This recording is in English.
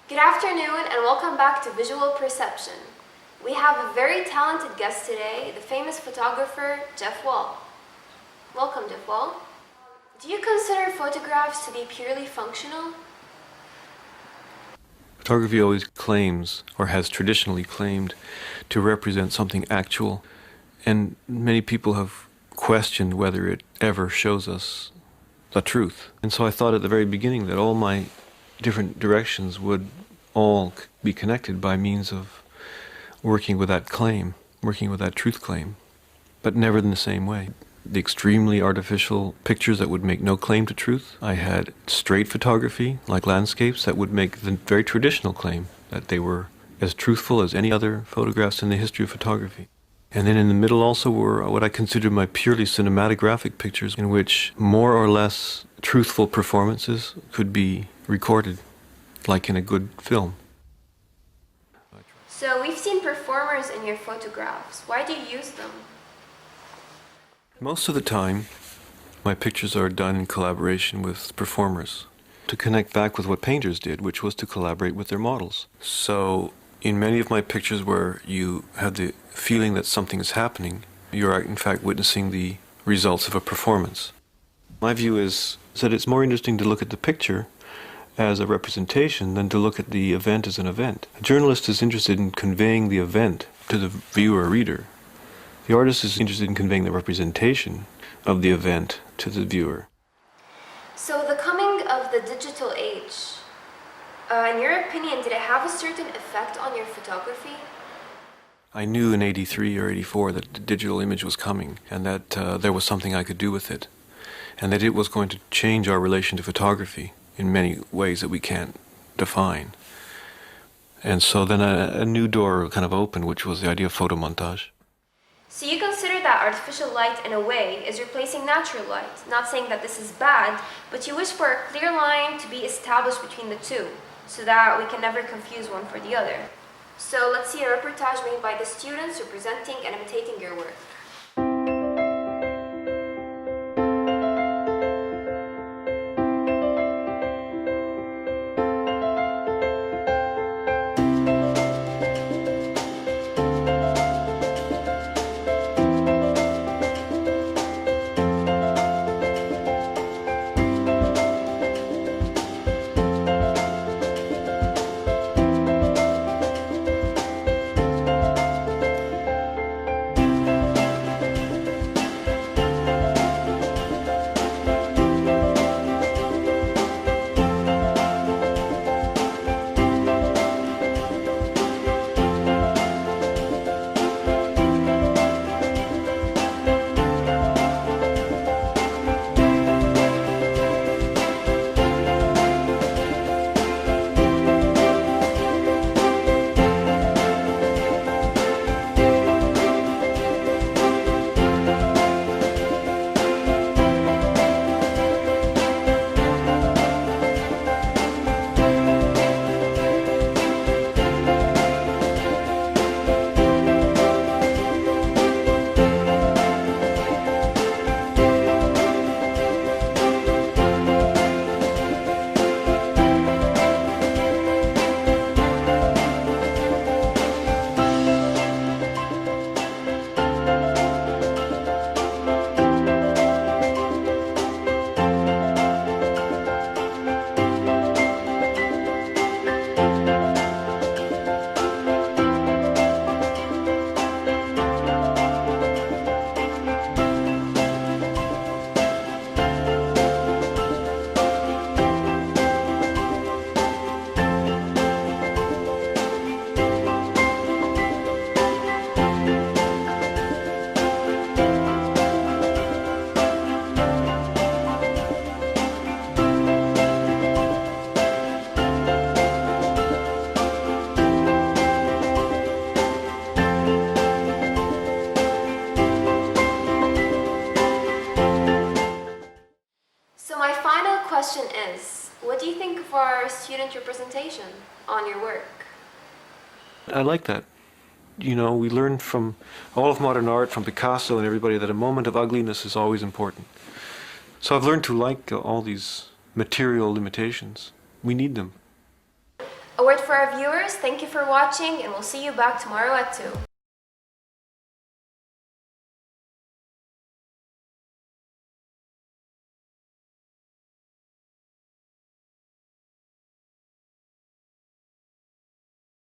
Good afternoon and welcome back to Visual Perception. We have a very talented guest today, the famous photographer Jeff Wall. Welcome, Jeff Wall. Do you consider photographs to be purely functional? Photography always claims, or has traditionally claimed, to represent something actual, and many people have questioned whether it ever shows us the truth. And so I thought at the very beginning that all my different directions would all be connected by means of working with that claim, working with that truth claim, but never in the same way. The extremely artificial pictures that would make no claim to truth. I had straight photography, like landscapes, that would make the very traditional claim that they were as truthful as any other photographs in the history of photography. And then in the middle also were what I consider my purely cinematographic pictures, in which more or less truthful performances could be recorded, like in a good film. So we've seen performers in your photographs. Why do you use them? Most of the time, my pictures are done in collaboration with performers to connect back with what painters did, which was to collaborate with their models. So in many of my pictures where you have the feeling that something is happening, you are in fact witnessing the results of a performance. My view is that it's more interesting to look at the picture as a representation than to look at the event as an event. A journalist is interested in conveying the event to the viewer or reader. The artist is interested in conveying the representation of the event to the viewer. So the coming of the digital age, in your opinion, did it have a certain effect on your photography? I knew in '83 or '84 that the digital image was coming, and that there was something I could do with it, and that it was going to change our relation to photography in many ways that we can't define. And so then a new door kind of opened, which was the idea of photomontage. So you consider that artificial light, in a way, is replacing natural light. Not saying that this is bad, but you wish for a clear line to be established between the two, so that we can never confuse one for the other. So let's see a reportage made by the students representing and imitating your work. Question is, what do you think of our student representation on your work? I like that. You know, we learn from all of modern art, from Picasso and everybody, that a moment of ugliness is always important. So I've learned to like all these material limitations. We need them. A word for our viewers, thank you for watching, and we'll see you back tomorrow at 2.